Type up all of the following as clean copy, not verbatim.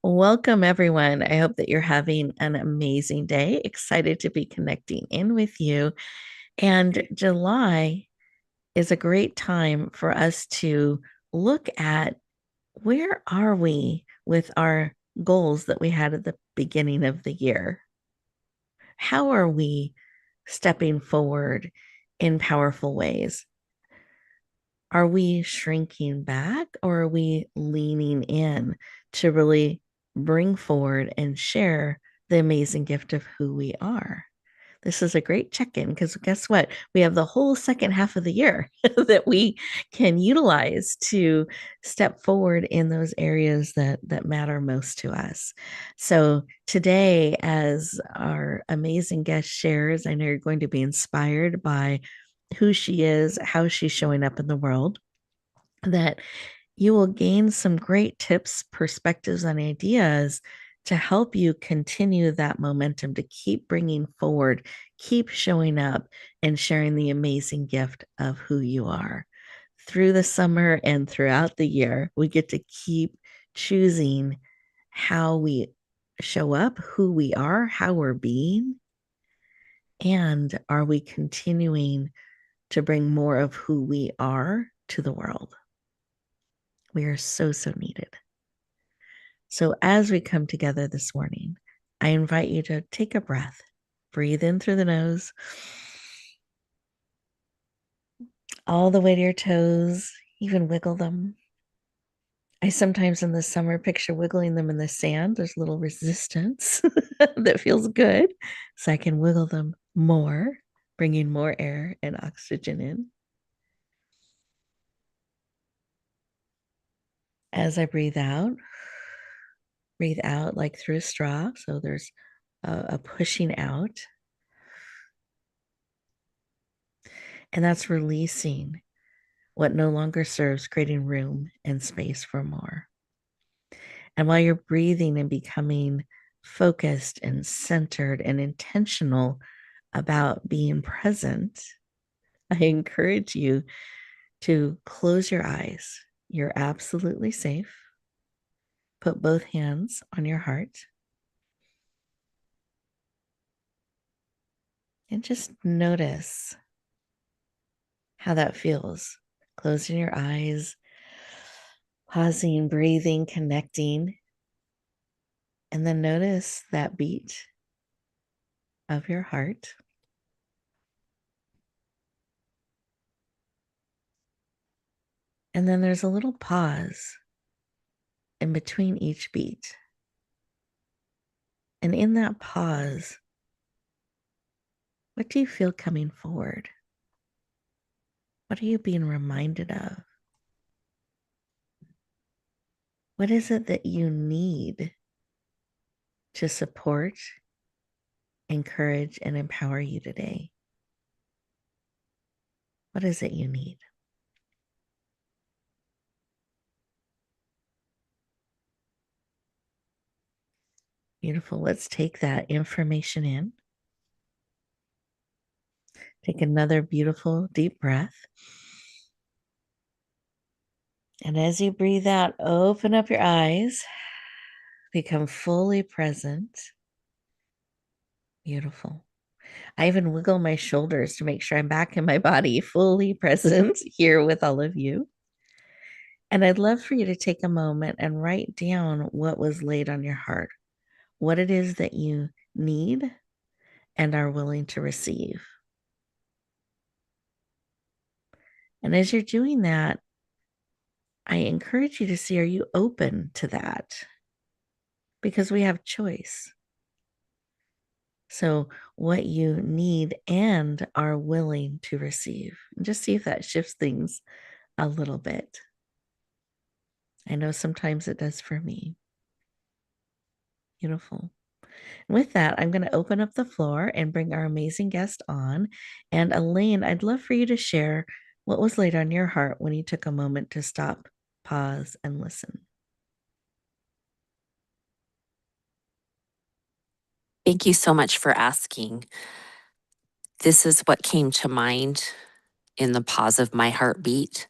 Welcome, everyone. I hope that you're having an amazing day. Excited to be connecting in with you. And July is a great time for us to look at where are we with our goals that we had at the beginning of the year? How are we stepping forward in powerful ways? Are we shrinking back or are we leaning in to really bring forward and share the amazing gift of who we are? This is a great check in because guess what? We have the whole second half of the year that we can utilize to step forward in those areas that matter most to us. So, today, as our amazing guest shares, I know you're going to be inspired by who she is, how she's showing up in the world, that you will gain some great tips, perspectives, and ideas to help you continue that momentum to keep bringing forward, keep showing up, and sharing the amazing gift of who you are. Through the summer and throughout the year, we get to keep choosing how we show up, who we are, how we're being, and are we continuing to bring more of who we are to the world? We are so, so needed. So, as we come together this morning, I invite you to take a breath, breathe in through the nose, all the way to your toes, even wiggle them. I sometimes in the summer picture wiggling them in the sand. There's a little resistance that feels good. So I can wiggle them more, bringing more air and oxygen in. As I breathe out like through a straw. So there's a pushing out. And that's releasing what no longer serves, creating room and space for more. And while you're breathing and becoming focused and centered and intentional about being present, I encourage you to close your eyes. You're absolutely safe. Put both hands on your heart and just notice how that feels. Closing your eyes, pausing, breathing, connecting, and then notice that beat of your heart. And then there's a little pause in between each beat. And in that pause, what do you feel coming forward? What are you being reminded of? What is it that you need to support, encourage, and empower you today? What is it you need? Beautiful. Let's take that information in. Take another beautiful deep breath. And as you breathe out, open up your eyes, become fully present. Beautiful. I even wiggle my shoulders to make sure I'm back in my body, fully present here with all of you. And I'd love for you to take a moment and write down what was laid on your heart, what it is that you need and are willing to receive. And as you're doing that, I encourage you to see, are you open to that? Because we have choice. So, what you need and are willing to receive. And just see if that shifts things a little bit. I know sometimes it does for me. Beautiful. With that, I'm going to open up the floor and bring our amazing guest on. And Elaine, I'd love for you to share what was laid on your heart when you took a moment to stop, pause, and listen. Thank you so much for asking. This is what came to mind in the pause of my heartbeat.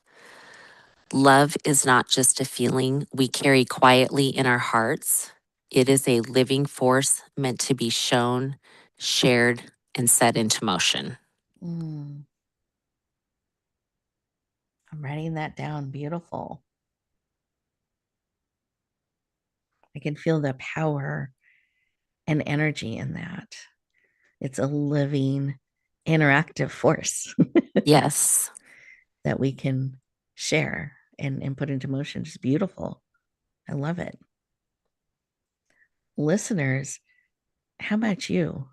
Love is not just a feeling we carry quietly in our hearts. It is a living force meant to be shown, shared, and set into motion. Mm, I'm writing that down. Beautiful. I can feel the power and energy in that. It's a living, interactive force Yes. that we can share and put into motion. It's beautiful. I love it. Listeners, how about you?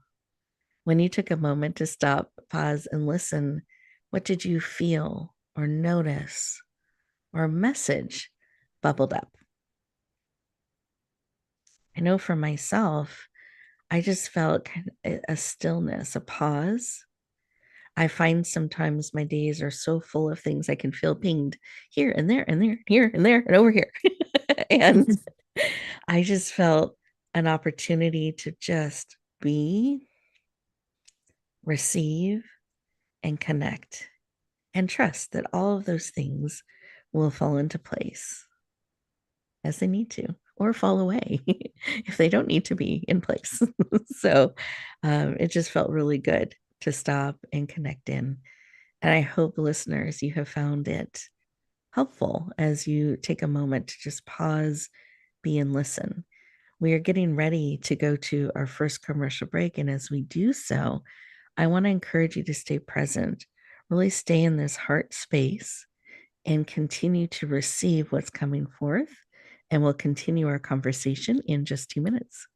When you took a moment to stop, pause, and listen, what did you feel or notice or a message bubbled up? I know for myself, I just felt a stillness, a pause. I find sometimes my days are so full of things I can feel pinged here and there and there, here and there and over here. And I just felt an opportunity to just be, receive, and connect and trust that all of those things will fall into place as they need to or fall away if they don't need to be in place. So it just felt really good to stop and connect in. And I hope, listeners, you have found it helpful as you take a moment to just pause, be, and listen. We are getting ready to go to our first commercial break. And as we do so, I want to encourage you to stay present, really stay in this heart space and continue to receive what's coming forth. And we'll continue our conversation in just 2 minutes.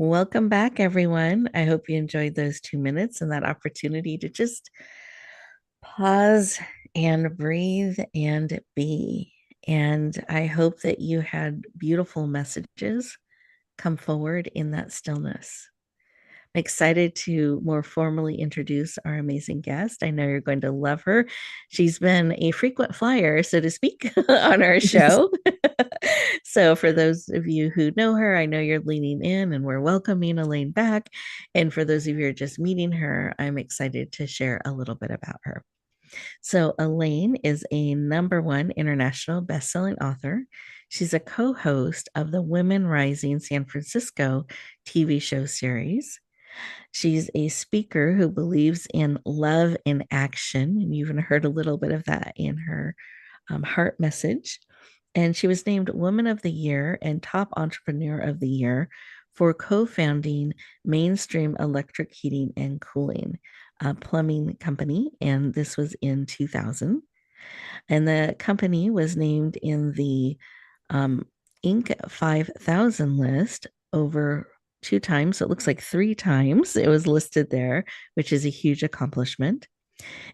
Welcome back, everyone. I hope you enjoyed those 2 minutes and that opportunity to just pause and breathe and be. And I hope that you had beautiful messages come forward in that stillness. I'm excited to more formally introduce our amazing guest. I know you're going to love her. She's been a frequent flyer, so to speak, on our show. So, for those of you who know her, I know you're leaning in and we're welcoming Elaine back. And for those of you who are just meeting her, I'm excited to share a little bit about her. So, Elaine is a #1 international bestselling author. She's a co host of the Women Rising San Francisco TV show series. She's a speaker who believes in love in action. And you even heard a little bit of that in her heart message. And she was named Woman of the Year and Top Entrepreneur of the Year for co founding Mainstream Electric Heating and Cooling, a plumbing company. And this was in 2000. And the company was named in the um, Inc. 5000 list over 2 times. So it looks like 3 times it was listed there, which is a huge accomplishment.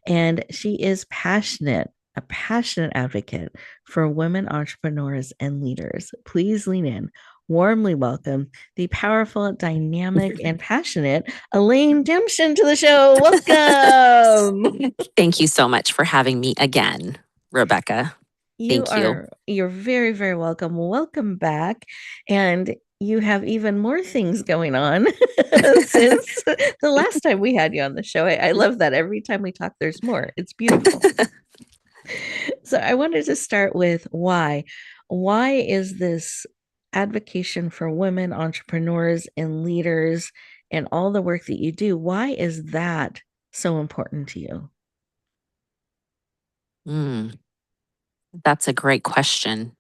And she is a passionate advocate for women entrepreneurs and leaders. Please lean in. Warmly welcome the powerful, dynamic, and passionate Elaine Damschen to the show. Welcome. Thank you so much for having me again, Rebecca. Thank you. You're very, very welcome. Welcome back. And you have even more things going on since the last time we had you on the show. I love that. Every time we talk, there's more. It's beautiful. So I wanted to start with why. Why is this advocacy for women entrepreneurs and leaders and all the work that you do? Why is that so important to you? Mm, that's a great question.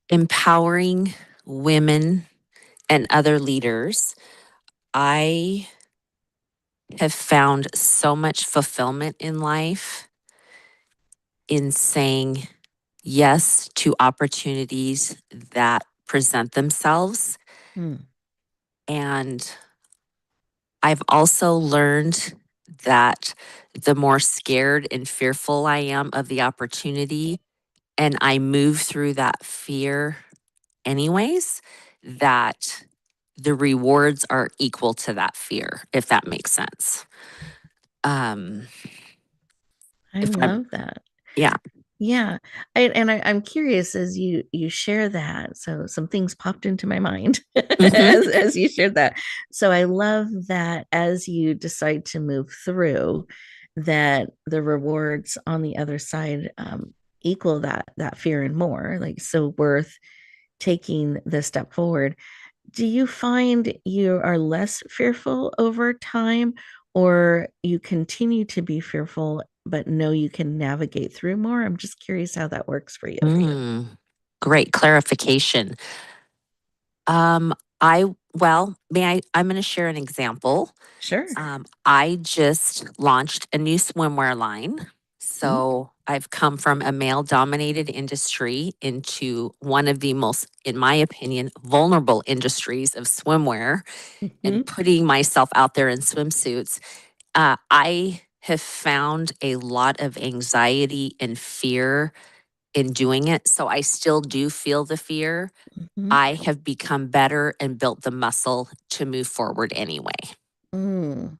Empowering women and other leaders. I have found so much fulfillment in life in saying yes to opportunities that present themselves. Mm, And I've also learned that the more scared and fearful I am of the opportunity, and I move through that fear anyways, that the rewards are equal to that fear, if that makes sense. Um, I if I'm, love that. yeah. Yeah. I'm curious as you share that. So some things popped into my mind Hmm. as you shared that. So I love that as you decide to move through, that the rewards on the other side equal that fear and more. Like so worth taking the step forward. Do you find you are less fearful over time, or you continue to be fearful but know you can navigate through more? I'm just curious how that works for you. Great clarification. Um, I'm going to share an example. Sure. I just launched a new swimwear line. Mm-hmm. So I've come from a male dominated industry into one of the most, in my opinion, vulnerable industries of swimwear and Mm-hmm. putting myself out there in swimsuits. I have found a lot of anxiety and fear in doing it. So I still do feel the fear. Mm-hmm. I have become better and built the muscle to move forward anyway. Mm,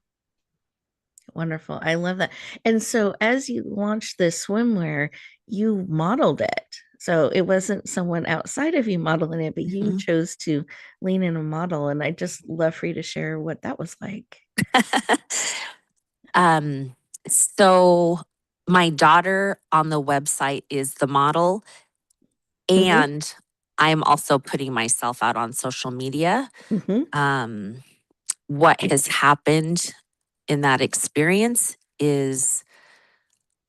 wonderful. I love that. And so as you launched this swimwear, you modeled it. So it wasn't someone outside of you modeling it, but you Mhm. chose to lean in a model. And I just love for you to share what that was like. um, so my daughter on the website is the model, Mm-hmm. and I'm also putting myself out on social media. Mm-hmm. Um, what has happened in that experience is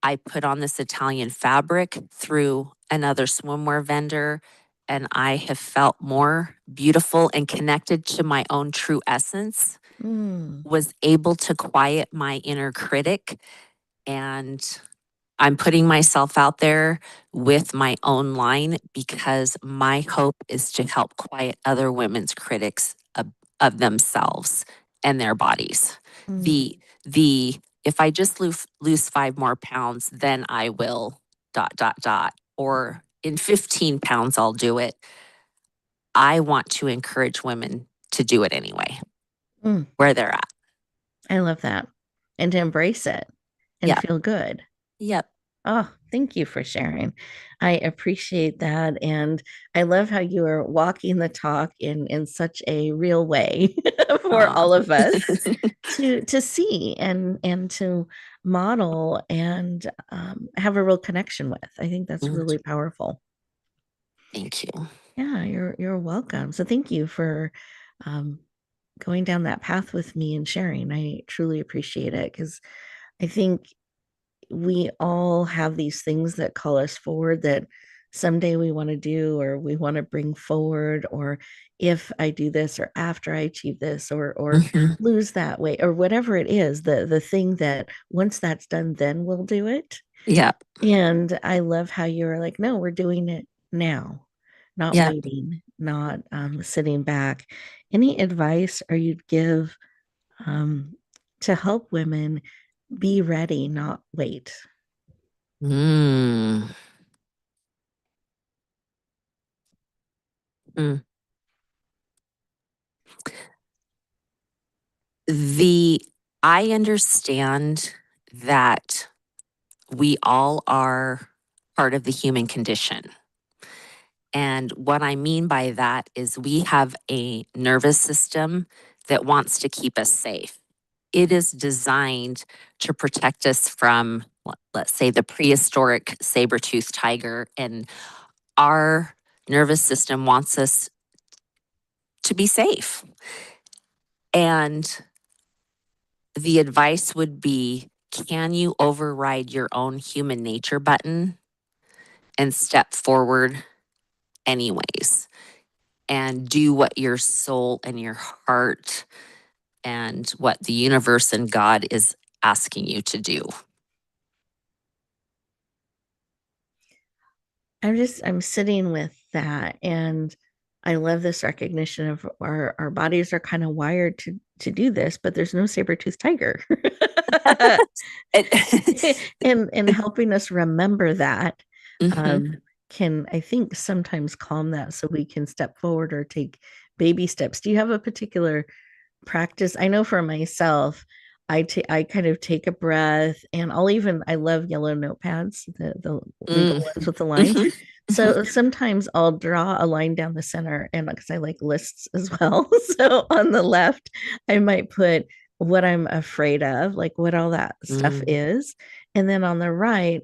I put on this Italian fabric through another swimwear vendor, and I have felt more beautiful and connected to my own true essence, Mm, was able to quiet my inner critic. And I'm putting myself out there with my own line because my hope is to help quiet other women's critics of themselves and their bodies. mm, The if I just lose 5 more pounds, then I will dot dot dot. Or in 15 pounds, I'll do it. I want to encourage women to do it anyway, mm. where they're at. I love that. And to embrace it and Yep. feel good. Yep. Oh, thank you for sharing. I appreciate that. And I love how you are walking the talk in such a real way for Aw. all of us to see and to model and have a real connection with. I think that's Mm, really powerful. thank you. Yeah, you're welcome. So thank you for um, going down that path with me and sharing. I truly appreciate it because I think we all have these things that call us forward that someday we want to do or we want to bring forward, or if I do this or after I achieve this or Mhm. lose that weight or whatever it is, the thing that once that's done then we'll do it. Yep. And I love how you're like, no, we're doing it now, not Yep. waiting, not sitting back. Any advice or you'd give um, to help women be ready, not wait? Mm. Mm. The I understand that we all are part of the human condition. And what I mean by that is we have a nervous system that wants to keep us safe. It is designed to protect us from, let's say, the prehistoric saber-toothed tiger. And our nervous system wants us to be safe. And the advice would be can you override your own human nature button and step forward anyways and do what your soul and your heart and what the universe and God is asking you to do? I'm sitting with that, and I love this recognition of our bodies are kind of wired to do this, but there's no saber-toothed tiger. It, And helping us remember that Mhm. um, can, I think, sometimes calm that so we can step forward or take baby steps. Do you have a particular practice? I know for myself, I kind of take a breath, and I love yellow notepads, the legal Mm. ones with the lines. Mhm. Mhm. So sometimes I'll draw a line down the center, and because I like lists as well. So on the left, I might put what I'm afraid of, like what all that stuff Mm. is. And then on the right,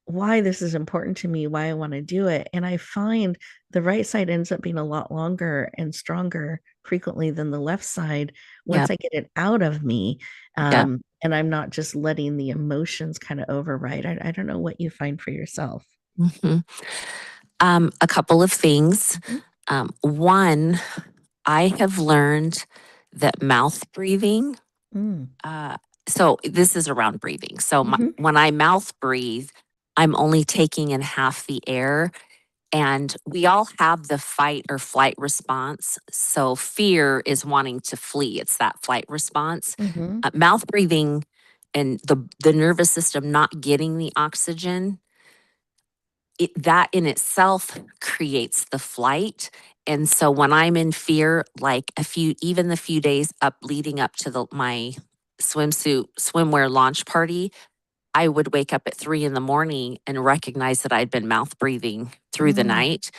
why this is important to me, why I want to do it. And I find the right side ends up being a lot longer and stronger frequently than the left side once Yep. I get it out of me. Yep. And I'm not just letting the emotions kind of override. I don't know what you find for yourself. Mhm. A couple of things. Mhm. One, I have learned that mouth breathing, Mm. uh, so this is around breathing. So Mhm. when I mouth breathe, I'm only taking in half the air. And we all have the fight or flight response. So fear is wanting to flee. It's that flight response. Mhm. Mouth breathing and the nervous system not getting the oxygen, that in itself creates the flight. And so when I'm in fear, like even the few days up leading up to my swimwear launch party, I would wake up at 3 in the morning and recognize that I'd been mouth breathing through the Mm. night,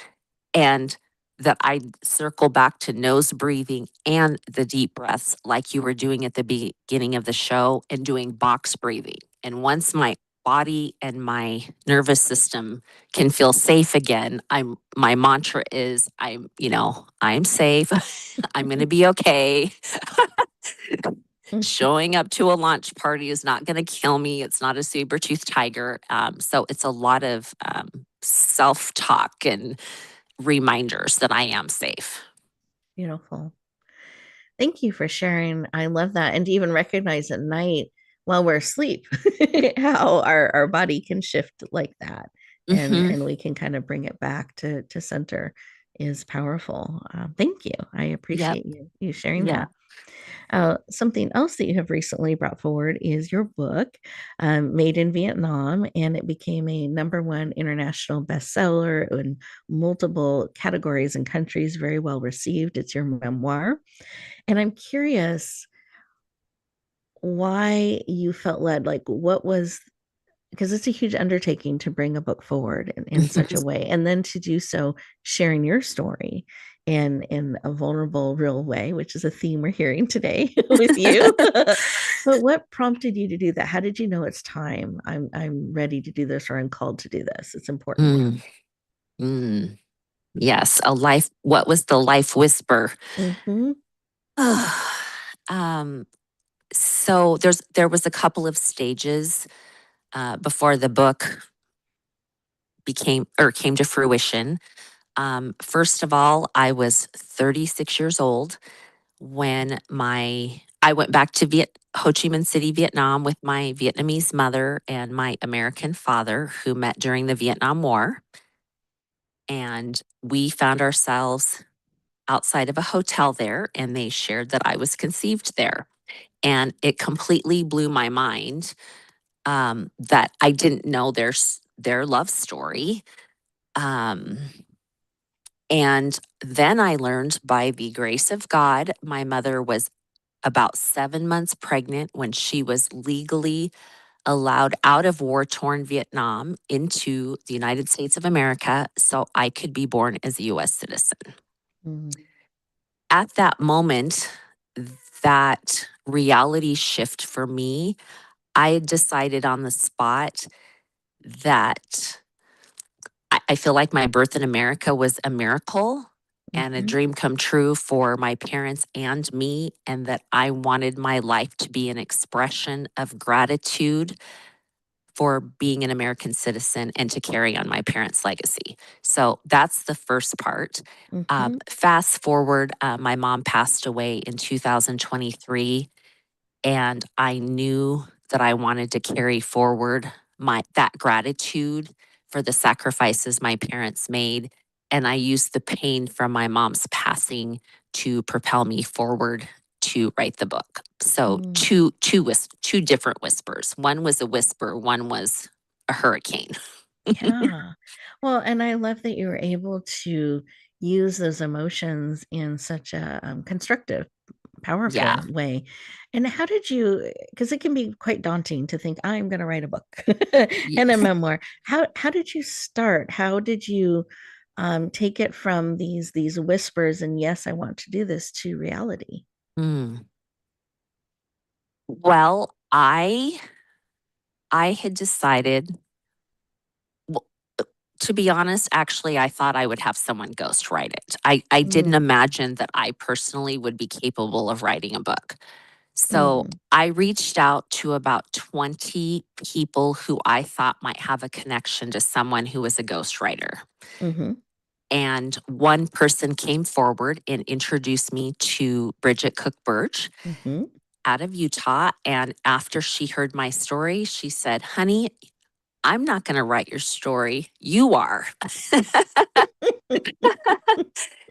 and that I circle back to nose breathing and the deep breaths like you were doing at the beginning of the show, and doing box breathing. And once my body and my nervous system can feel safe again, my mantra is I'm safe. I'm going to be okay. Showing up to a launch party is not going to kill me. It's not a saber-toothed tiger. So it's a lot of self-talk and reminders that I am safe. Beautiful. Thank you for sharing. I love that. And to even recognize at night while we're asleep how our body can shift like that. Hmm. And we can kind of bring it back to center is powerful. Thank you. I Yep. appreciate you sharing Yeah. that. Something else that you have recently brought forward is your book, Made in Vietnam, and it became a #1 international bestseller in multiple categories and countries, very well received. It's your memoir. And I'm curious why you felt led, like what was, because it's a huge undertaking to bring a book forward in such a Mhm. way, and then to do so sharing your story in a vulnerable, real way, which is a theme we're hearing today with you. But what prompted you to do that? How did you know it's time? I'm ready to do this, or I'm called to do this. It's important. Mm, mm. Yes, what was the life whisper? Mm-hmm. um, so there was a couple of stages before the book came to fruition. First of all, I was 36 years old when I went back to Ho Chi Minh City, Vietnam, with my Vietnamese mother and my American father, who met during the Vietnam War. And we found ourselves outside of a hotel there, and they shared that I was conceived there. And it completely blew my mind that I didn't know their love story. Um, and then I learned, by the grace of God, my mother was about 7 months pregnant when she was legally allowed out of war torn Vietnam into the United States of America so I could be born as a US citizen. Mm-hmm. At that moment, that reality shift for me, I had decided on the spot that I feel like my birth in America was a miracle. and a Mm-hmm. dream come true for my parents and me, and that I wanted my life to be an expression of gratitude for being an American citizen and to carry on my parents' legacy. So that's the first part. Mm-hmm. Fast forward, my mom passed away in 2023, and I knew that I wanted to carry forward my that gratitude for the sacrifices my parents made, and I used the pain from my mom's passing to propel me forward to write the book. So Mm. two different whispers. One was a whisper, one was a hurricane. Yeah. Well, and I love that you were able to use those emotions in such a constructive, Yeah. powerful way. And how did you, because it can be quite daunting to think, I'm going to write a book Ye- and a memoir. How did you start? How did you take it from these whispers and yes, I want to do this to reality? Hmm. Well, I had decided, well, to be honest, actually, I thought I would have someone ghostwrite it. I didn't Mm, imagine that I personally would be capable of writing a book. So mm, I reached out to about 20 people who I thought might have a connection to someone who was a ghostwriter. mm-hmm, And one person came forward and introduced me to Bridget Cook Birch mm-hmm. out of Utah. And after she heard my story, she said, Honey, I'm not going to write your story. You are.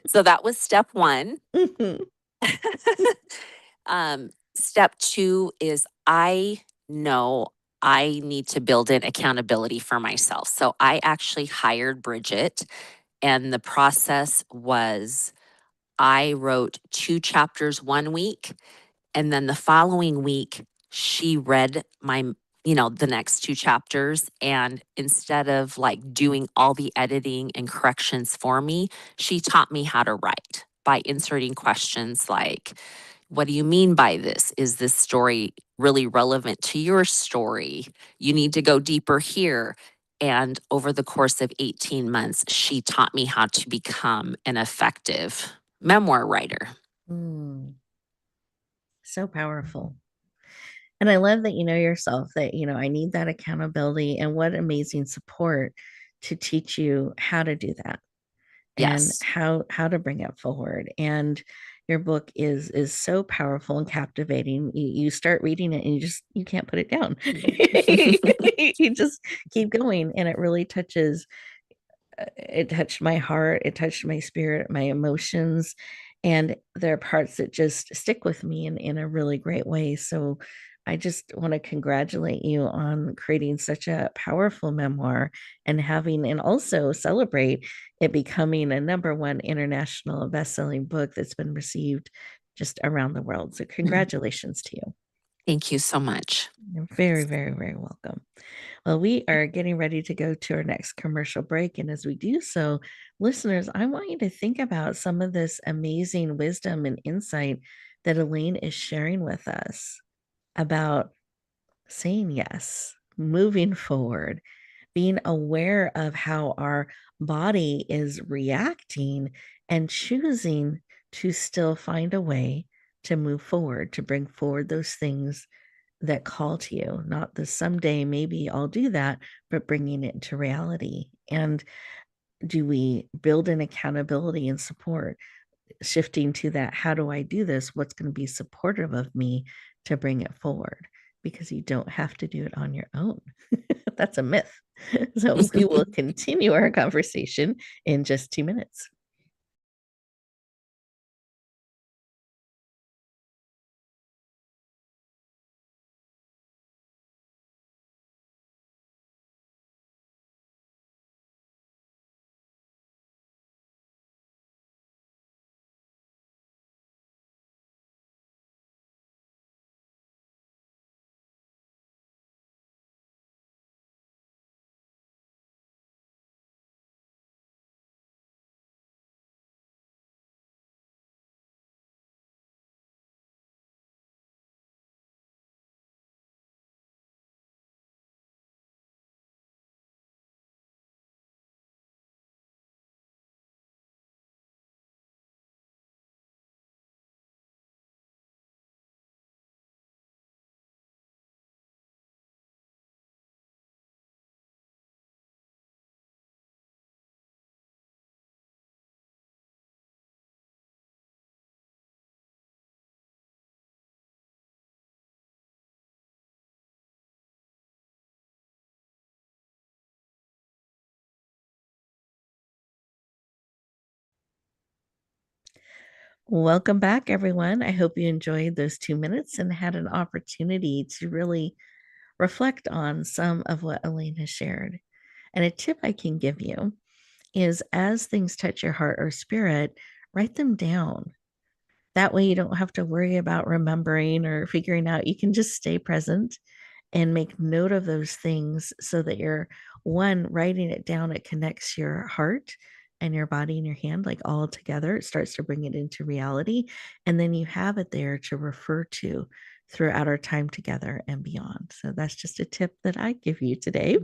So that was step one. Mm-hmm. Step two is I know I need to build in accountability for myself. So I actually hired Bridget, and the process was I wrote 2 chapters one week, and then the following week, she read the next 2 chapters. And instead of like doing all the editing and corrections for me, she taught me how to write by inserting questions like, what do you mean by this? Is this story really relevant to your story? You need to go deeper here. And over the course of 18 months, she taught me how to become an effective memoir writer. Mm, so powerful. And I love that you know yourself that, I need that accountability and what amazing support to teach you how to do that and Yes. how to bring it forward. And your book is so powerful and captivating. You start reading it and you can't put it down. You just keep going and it really touches it touched my heart, it touched my spirit, my emotions, and there are parts that just stick with me in a really great way. So I just want to congratulate you on creating such a powerful memoir and having and also celebrate it becoming a number one international best-selling book that's been received just around the world. So congratulations to you. Thank you so much. You're very, very, very welcome. Well, we are getting ready to go to our next commercial break. And as we do so, listeners, I want you to think about some of this amazing wisdom and insight that Elaine is sharing with us about saying yes, moving forward, being aware of how our body is reacting and choosing to still find a way to move forward, to bring forward those things that call to you, not the someday maybe I'll do that, but bringing it into reality. And do we build in accountability and support, shifting to that? How do I do this? What's going to be supportive of me to bring it forward? Because you don't have to do it on your own. That's a myth. So we will continue our conversation in just 2 minutes. Welcome back, everyone. I hope you enjoyed those 2 minutes and had an opportunity to really reflect on some of what Elaine has shared. And a tip I can give you is as things touch your heart or spirit, write them down. That way, you don't have to worry about remembering or figuring out. You can just stay present and make note of those things so that you're one writing it down. It connects your heart and your body and your hand like all together. It starts to bring it into reality. And then you have it there to refer to throughout our time together and beyond. So that's just a tip that I give you today.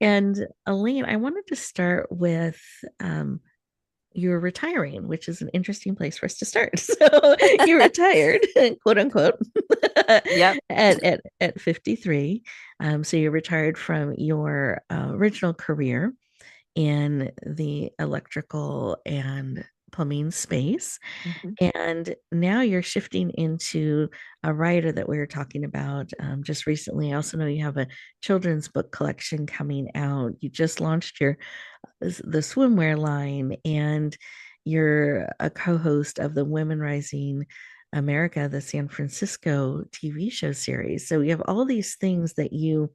And Elaine, I wanted to start with you're retiring, which is an interesting place for us to start. So you retired, quote unquote, Yep. at 53. So you retired from your original career in the electrical and plumbing space. Mhm. And now you're shifting into a writer that we were talking about just recently. I also know you have a children's book collection coming out. You just launched your the swimwear line, and you're a co-host of the Women Rising America, the San Francisco TV show series. So you have all these things that you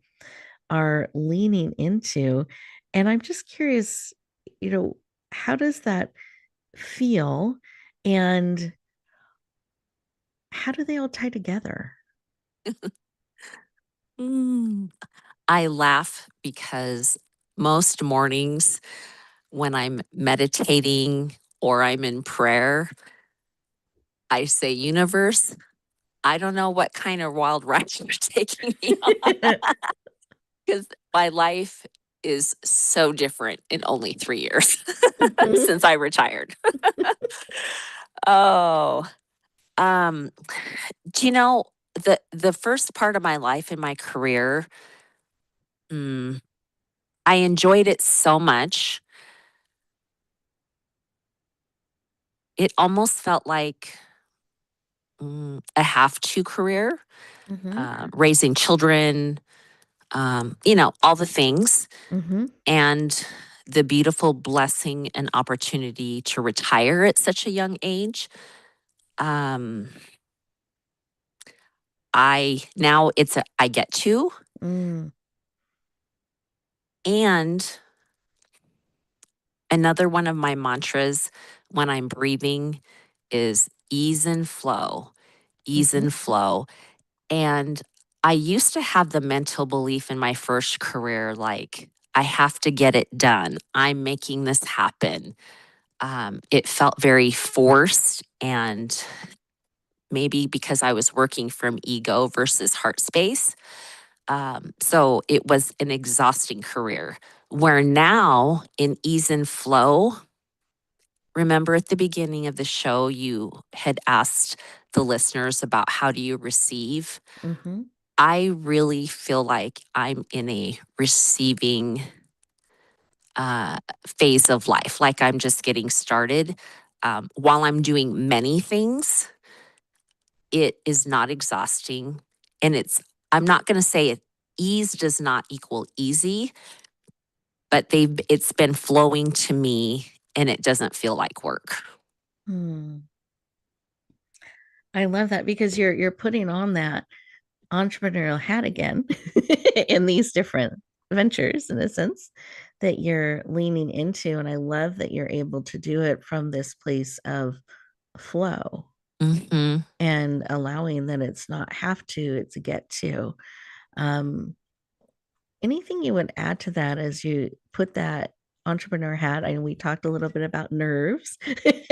are leaning into. And I'm just curious, you know, how does that feel? And how do they all tie together? Mm. I laugh because most mornings when I'm meditating or I'm in prayer, I say, Universe, I don't know what kind of wild ride you're taking me on because my life is so different in only 3 years since I retired. Oh, um, do you know the first part of my life in my career, mm, I enjoyed it so much. It almost felt like a have to career, Mm-hmm. raising children, all the things, Mm-hmm. and the beautiful blessing and opportunity to retire at such a young age. Um, I get to, Mm-hmm. and another one of my mantras when I'm breathing is ease Mm-hmm. and flow. And I used to have the mental belief in my first career, like, I have to get it done. I'm making this happen. It felt very forced, and maybe because I was working from ego versus heart space. So it was an exhausting career. Where now in ease and flow, remember at the beginning of the show, you had asked the listeners about how do you receive? Mm-hmm. I really feel like I'm in a receiving uh, phase of life, like I'm just getting started. While I'm doing many things, it is not exhausting. And I'm not going to say ease does not equal easy, but it's been flowing to me and it doesn't feel like work. Hmm. I love that because you're putting on that entrepreneurial hat again in these different ventures in a sense that you're leaning into. And I love that you're able to do it from this place of flow Hmm. and allowing that it's not have to, it's a get to. Um, Anything you would add to that as you put that entrepreneur hat? I know we talked a little bit about nerves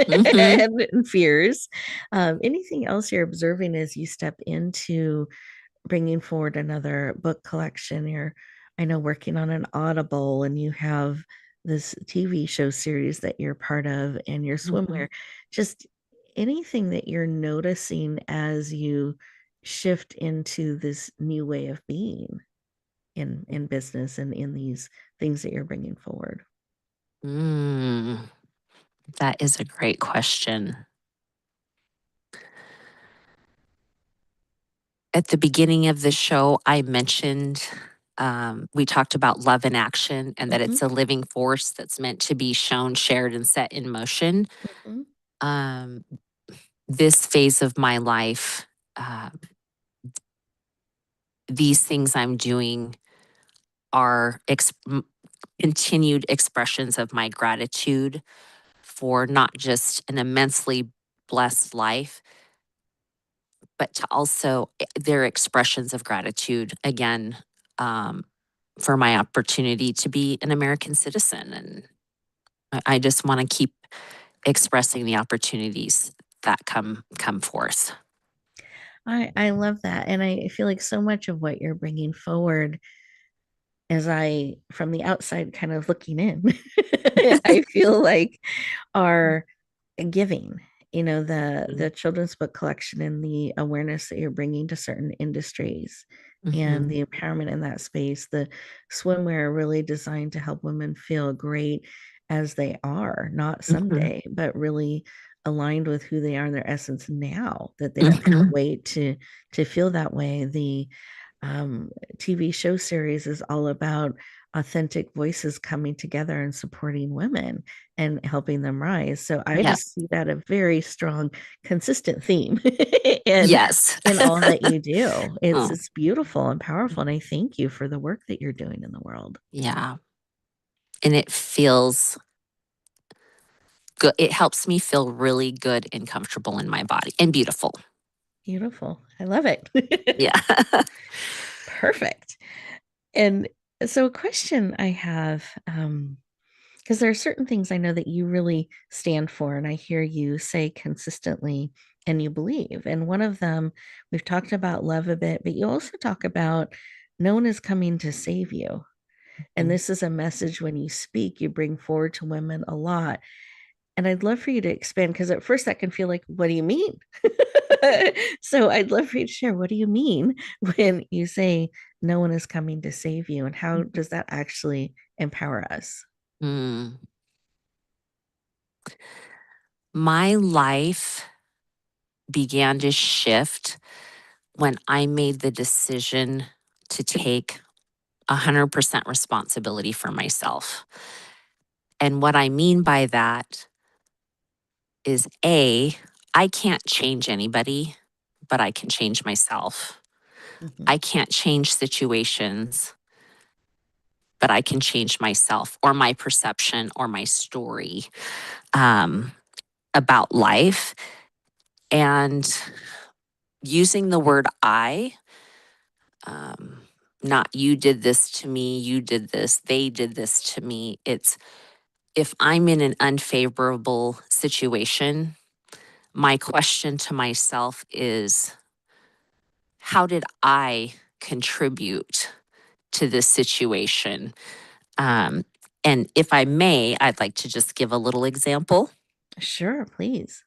Hmm. and fears. Anything else you're observing as you step into bringing forward another book collection? You're, I know, working on an Audible, and you have this TV show series that you're part of, and your Hmm. swimwear. Just anything that you're noticing as you shift into this new way of being in business and in these things that you're bringing forward. Mm, that is a great question. At the beginning of the show, I mentioned we talked about love in action and that Mm-hmm, it's a living force that's meant to be shown, shared, and set in motion. mm-hmm, Um, this phase of my life, uh, these things I'm doing are continued expressions of my gratitude for not just an immensely blessed life, but to also their expressions of gratitude again, um, for my opportunity to be an American citizen. And I just want to keep expressing the opportunities that come forth. I love that. And I feel like so much of what you're bringing forward as I, from the outside, kind of looking in, I feel like are giving, the children's book collection and the awareness that you're bringing to certain industries and Mm-hmm. the empowerment in that space. The swimwear really designed to help women feel great as they are, not Mm-hmm. someday, but really aligned with who they are in their essence now, that they don't have to Mm-hmm. wait to feel that way. The TV show series is all about authentic voices coming together and supporting women and helping them rise. So I Yeah. just see that a very strong, consistent theme in Yes. in all that you do. It's Oh, it's beautiful and powerful. And I thank you for the work that you're doing in the world. yeah. And it feels good. It helps me feel really good and comfortable in my body and beautiful. Beautiful. I love it. Yeah. Perfect. And so a question I have, because there are certain things I know that you really stand for, and I hear you say consistently and you believe. And one of them, we've talked about love a bit, but you also talk about no one is coming to save you. And Mhm. this is a message when you speak, you bring forward to women a lot. And I'd love for you to expand because at first that can feel like, what do you mean? So I'd love for you to share, what do you mean when you say no one is coming to save you? And how does that actually empower us? Mm. My life began to shift when I made the decision to take 100% responsibility for myself. And what I mean by that is I can't change anybody, but I can change myself. Mhm. I can't change situations, but I can change myself or my perception or my story, um, about life. And using the word um, not you did this to me, you did this, they did this to me. It's if I'm in an unfavorable situation, my question to myself is, how did I contribute to this situation? Um, and if I may, I'd like to just give a little example. Sure, please.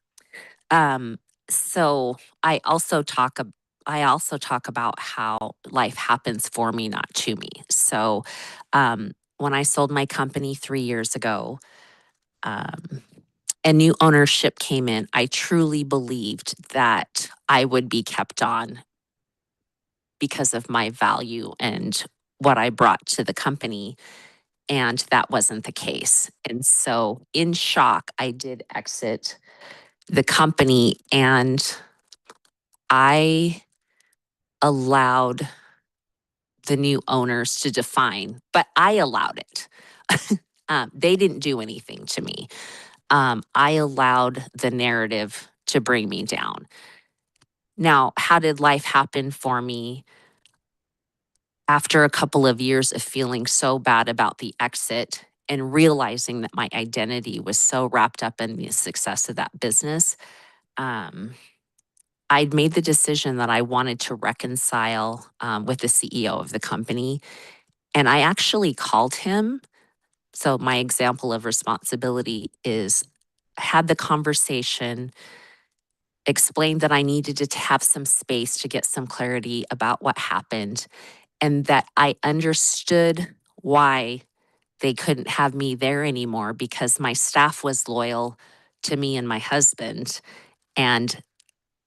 Um, so I also I also talk about how life happens for me, not to me. So when I sold my company 3 years ago, um, and new ownership came in, I truly believed that I would be kept on because of my value and what I brought to the company. And that wasn't the case. And so, in shock, I did exit the company and I allowed the new owners to define, but I allowed it. They didn't do anything to me. I allowed the narrative to bring me down. Now, how did life happen for me after a couple of years of feeling so bad about the exit and realizing that my identity was so wrapped up in the success of that business? Um, I'd made the decision that I wanted to reconcile with the CEO of the company. And I actually called him. So, my example of responsibility is had the conversation, explained that I needed to have some space to get some clarity about what happened, and that I understood why they couldn't have me there anymore because my staff was loyal to me and my husband. And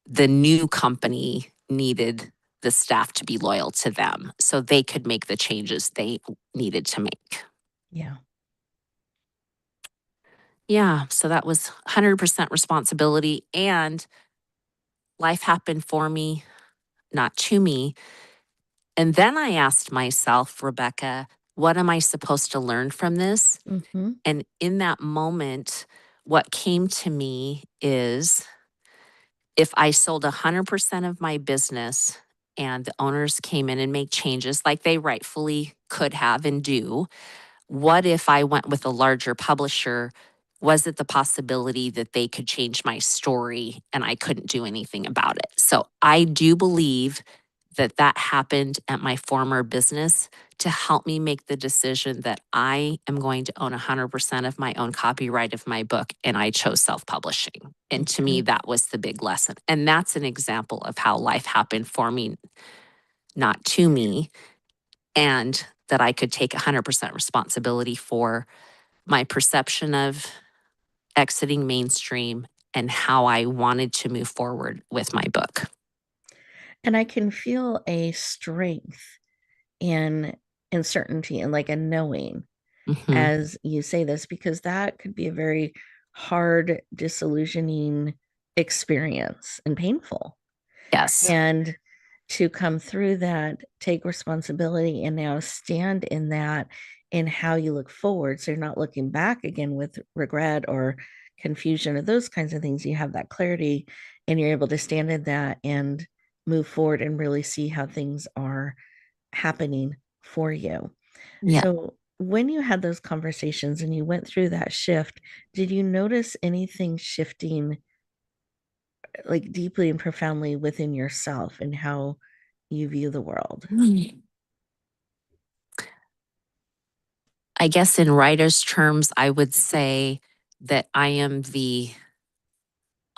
the new company needed the staff to be loyal to them so they could make the changes they needed to make. Yeah. Yeah, so that was 100% responsibility. And life happened for me, not to me. And then I asked myself, Rebecca, what am I supposed to learn from this? Mm-hmm. And in that moment, what came to me is if I sold 100% of my business and the owners came in and made changes like they rightfully could have and do, what if I went with a larger publisher? Was it the possibility that they could change my story and I couldn't do anything about it? So I do believe that that happened at my former business to help me make the decision that I am going to own 100% of my own copyright of my book. And I chose self publishing. And to me, Mm-hmm. that was the big lesson. And that's an example of how life happened for me, not to me, and that I could take 100% responsibility for my perception of exiting mainstream and how I wanted to move forward with my book. And I can feel a strength in certainty and like a knowing Hmm. as you say this, because that could be a very hard, disillusioning experience and painful. Yes. And to come through that, take responsibility, and now stand in that in how you look forward. So you're not looking back again with regret or confusion or those kinds of things. You have that clarity and you're able to stand in that and move forward and really see how things are happening for you. Yeah. So, when you had those conversations and you went through that shift, did you notice anything shifting like deeply and profoundly within yourself and how you view the world? I guess in writer's terms, I would say that I am the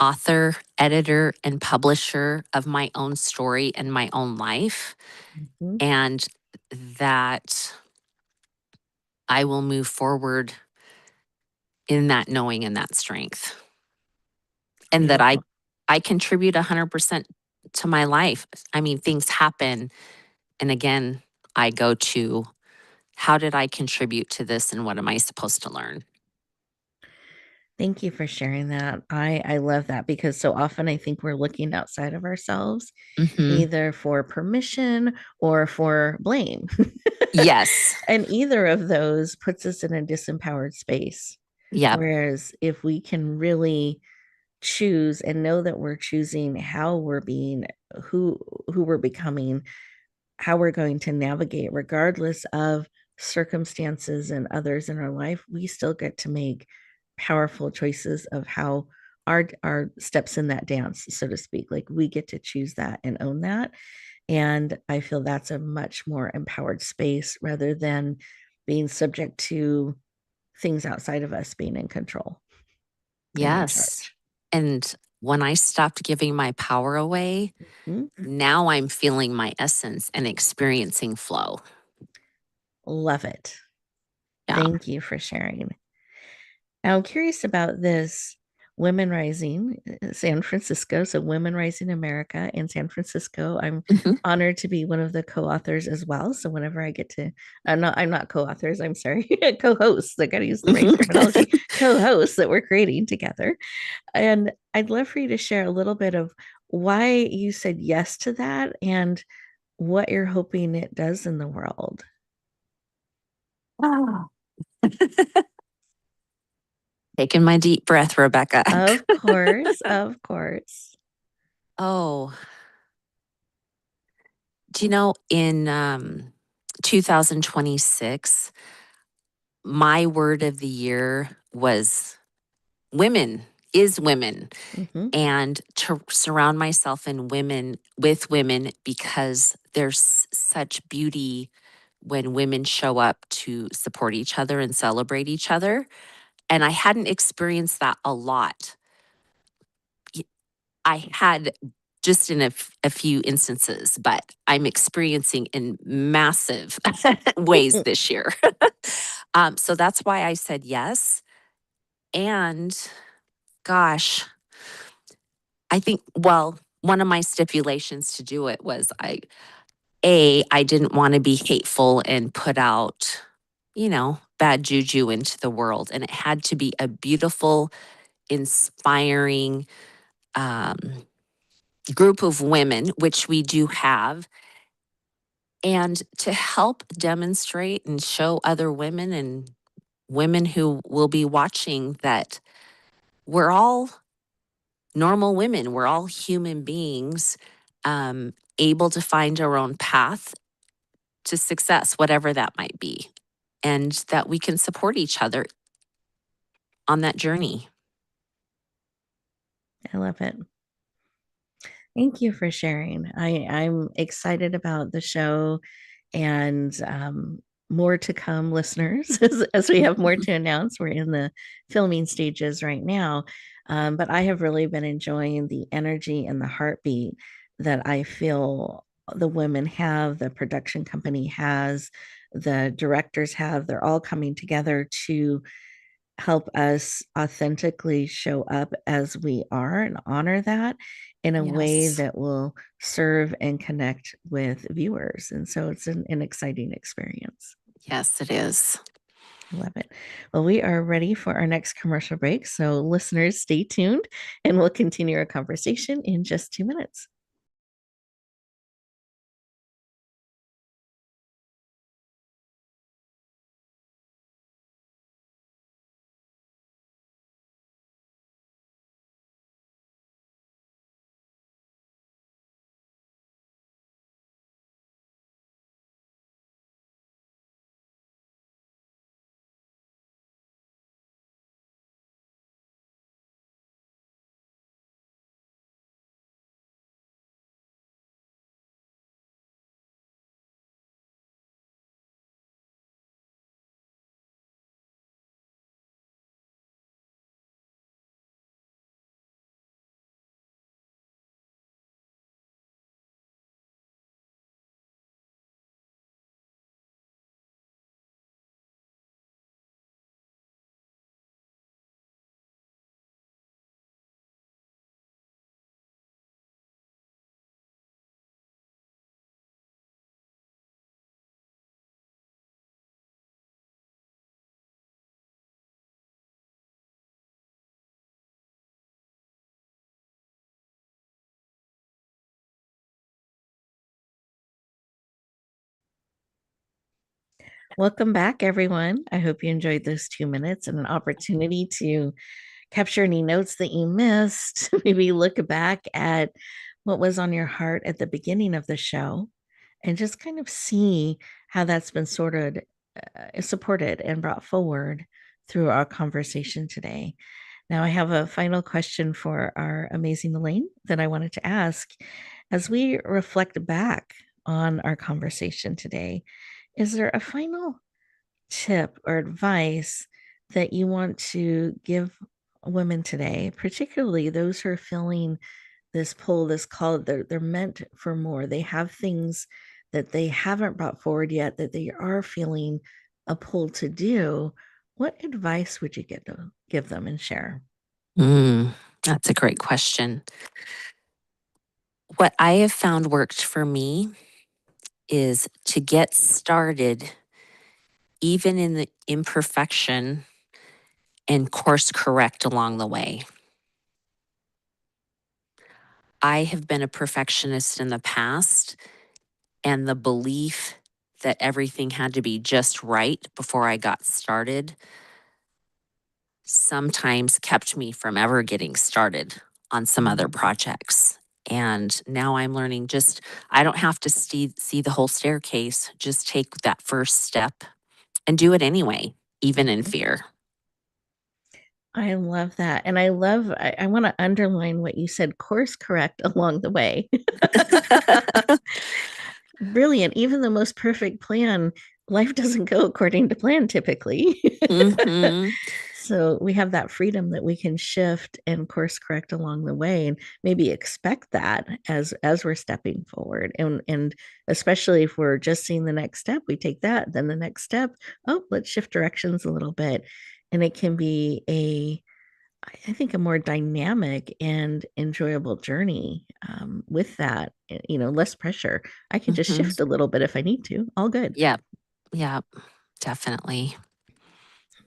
author, editor, and publisher of my own story and my own life, Mhm. and that I will move forward in that knowing and that strength, and that I Beautiful. I contribute 100% to my life. I mean, things happen, and again, I go to how did I contribute to this, and what am I supposed to learn? Thank you for sharing that. I love that because so often I think we're looking outside of ourselves Hmm. either for permission or for blame. Yes. And either of those puts us in a disempowered space. Yep. Whereas if we can really choose and know that we're choosing how we're being, who we're becoming, how we're going to navigate regardless of circumstances and others in our life, we still get to make powerful choices of how our steps in that dance, so to speak. Like we get to choose that and own that. And I feel that's a much more empowered space rather than being subject to things outside of us being in control and in Yes. charge. And when I stopped giving my power away, Mhm. now I'm feeling my essence and experiencing flow. Love it. Yeah. Thank you for sharing. Now, I'm curious about this Women Rising San Francisco. So, Women Rising America in San Francisco. I'm Mhm. honored to be one of the co-authors as well. So, whenever I get to, I'm not co-authors. I'm sorry, co-hosts. I got to use the right Mhm. terminology. Co-hosts that we're creating together. And I'd love for you to share a little bit of why you said yes to that and what you're hoping it does in the world. Ah. Taking my deep breath, Rebecca. Of course, of course. Oh, do you know in 2026, my word of the year was women, is women, Hmm. and to surround myself in women with women because there's such beauty when women show up to support each other and celebrate each other. And I hadn't experienced that a lot. Y- I had just in a few instances, but I'm experiencing in massive ways this year. So that's why I said yes. And gosh, I think, well, one of my stipulations to do it was I didn't want to be hateful and put out, bad juju into the world. And it had to be a beautiful, inspiring, um, group of women, which we do have, and to help demonstrate and show other women and women who will be watching that we're all normal women, we're all human beings, able to find our own path to success, whatever that might be, and that we can support each other on that journey. I love it. Thank you for sharing. I'm excited about the show and more to come, listeners, as we have more to announce. We're in the filming stages right now. But I have really been enjoying the energy and the heartbeat that I feel the women have, the production company has, the directors have. They're all coming together to help us authentically show up as we are and honor that in a way Yes. that will serve and connect with viewers. And so it's an exciting experience. Yes, it is. I love it. Well, we are ready for our next commercial break. So, listeners, stay tuned and we'll continue our conversation in just 2 minutes. Welcome back, everyone. I hope you enjoyed those 2 minutes and an opportunity to capture any notes that you missed. Maybe look back at what was on your heart at the beginning of the show and just kind of see how that's been supported and brought forward through our conversation today. Now, I have a final question for our amazing Elaine that I wanted to ask. As we reflect back on our conversation today, is there a final tip or advice that you want to give women today, particularly those who are feeling this pull, this call? They're meant for more. They have things that they haven't brought forward yet that they are feeling a pull to do. What advice would you give them and share? Mm, that's a great question. What I have found worked for me is to get started, even in the imperfection, and course correct along the way. I have been a perfectionist in the past, and the belief that everything had to be just right before I got started sometimes kept me from ever getting started on some other projects. And now I'm learning just, I don't have to see the whole staircase, just take that first step and do it anyway, even in fear. I love that. And I want to underline what you said, course correct along the way. Brilliant. Even the most perfect plan, life doesn't go according to plan typically. hmm So we have that freedom that we can shift and course correct along the way and maybe expect that as we're stepping forward. And especially if we're just seeing the next step, we take that, then the next step, oh, let's shift directions a little bit. And it can be I think a more dynamic and enjoyable journey with that, less pressure. I can just hmm shift a little bit if I need to. All good. Yep. Yep. Definitely.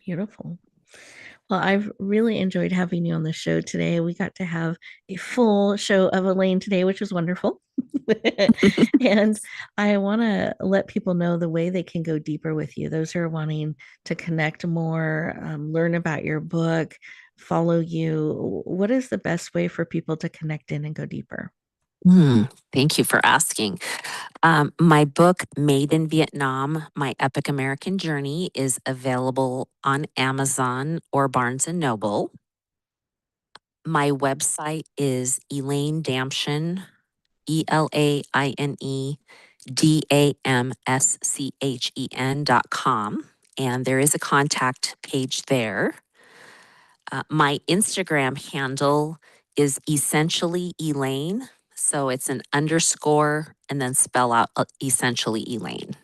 Beautiful. Well, I've really enjoyed having you on the show today. We got to have a full show of Elaine today, which was wonderful. And I want to let people know the way they can go deeper with you. Those who are wanting to connect more, learn about your book, follow you. What is the best way for people to connect in and go deeper? Thank you for asking. My book, Made in Vietnam, My Epic American Journey, is available on Amazon or Barnes and Noble. My website is Elaine Damschen, ELAINE DAMSCHEN.com. And there is a contact page there. My Instagram handle is essentially Elaine. So it's an underscore and then spell out essentially Elaine.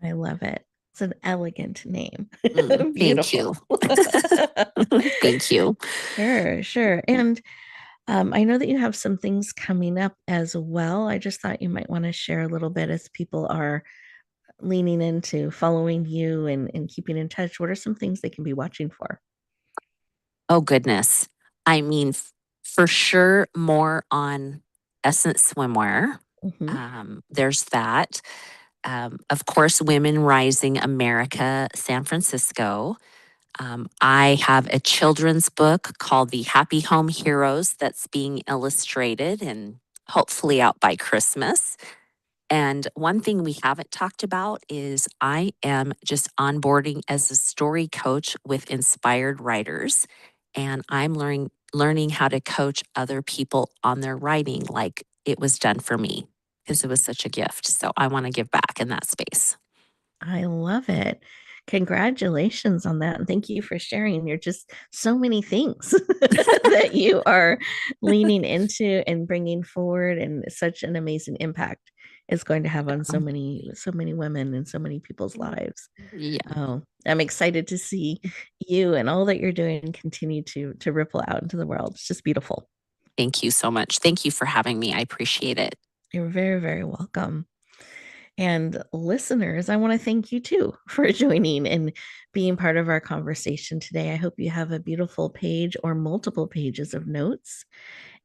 I love it. It's an elegant name. Thank you. Beautiful. Thank you. Sure, sure. And I know that you have some things coming up as well. I just thought you might want to share a little bit as people are leaning into following you and keeping in touch. What are some things they can be watching for? Oh, goodness. I mean, for sure, more on Essence Swimwear. Hmm. There's that. Of course, Women Rising America, San Francisco. I have a children's book called The Happy Home Heroes that's being illustrated and hopefully out by Christmas. And one thing we haven't talked about is I am just onboarding as a story coach with inspired writers. And I'm learning how to coach other people on their writing like it was done for me because it was such a gift. So I want to give back in that space. I love it. Congratulations on that. And thank you for sharing. You're just so many things that you are leaning into and bringing forward, and such an amazing impact it's going to have on so many women and so many people's lives. Yeah. Oh, I'm excited to see you and all that you're doing continue to ripple out into the world. It's just beautiful. Thank you so much. Thank you for having me. I appreciate it. You're very, very welcome. And listeners, I want to thank you too for joining and being part of our conversation today. I hope you have a beautiful page or multiple pages of notes.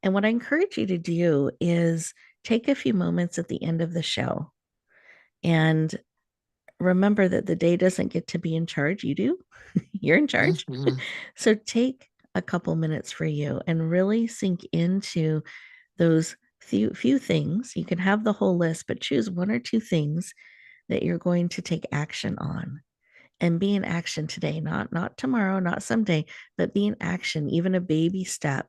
And what I encourage you to do is take a few moments at the end of the show and remember that the day doesn't get to be in charge. You do, you're in charge. Mhm. So take a couple minutes for you and really sink into those few things. You can have the whole list, but choose one or two things that you're going to take action on and be in action today, not tomorrow, not someday, but be in action, even a baby step,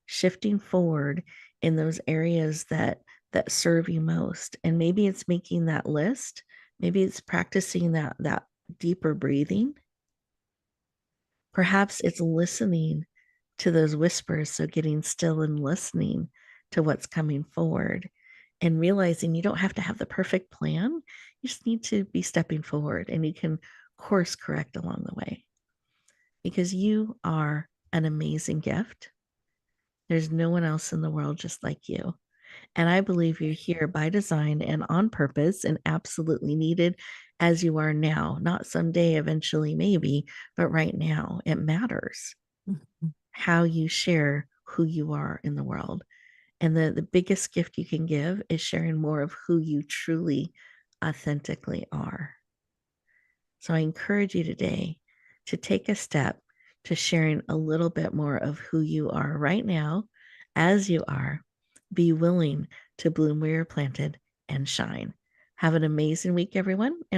shifting forward in those areas that serve you most. And maybe it's making that list, maybe it's practicing that deeper breathing. Perhaps it's listening to those whispers, so getting still and listening to what's coming forward and realizing you don't have to have the perfect plan. You just need to be stepping forward, and you can course correct along the way because you are an amazing gift. There's no one else in the world just like you. And I believe you're here by design and on purpose and absolutely needed as you are now, not someday, eventually, maybe, but right now. It matters Mhm. how you share who you are in the world. And the biggest gift you can give is sharing more of who you truly, authentically are. So I encourage you today to take a step to sharing a little bit more of who you are right now, as you are. Be willing to bloom where you're planted and shine. Have an amazing week, everyone. And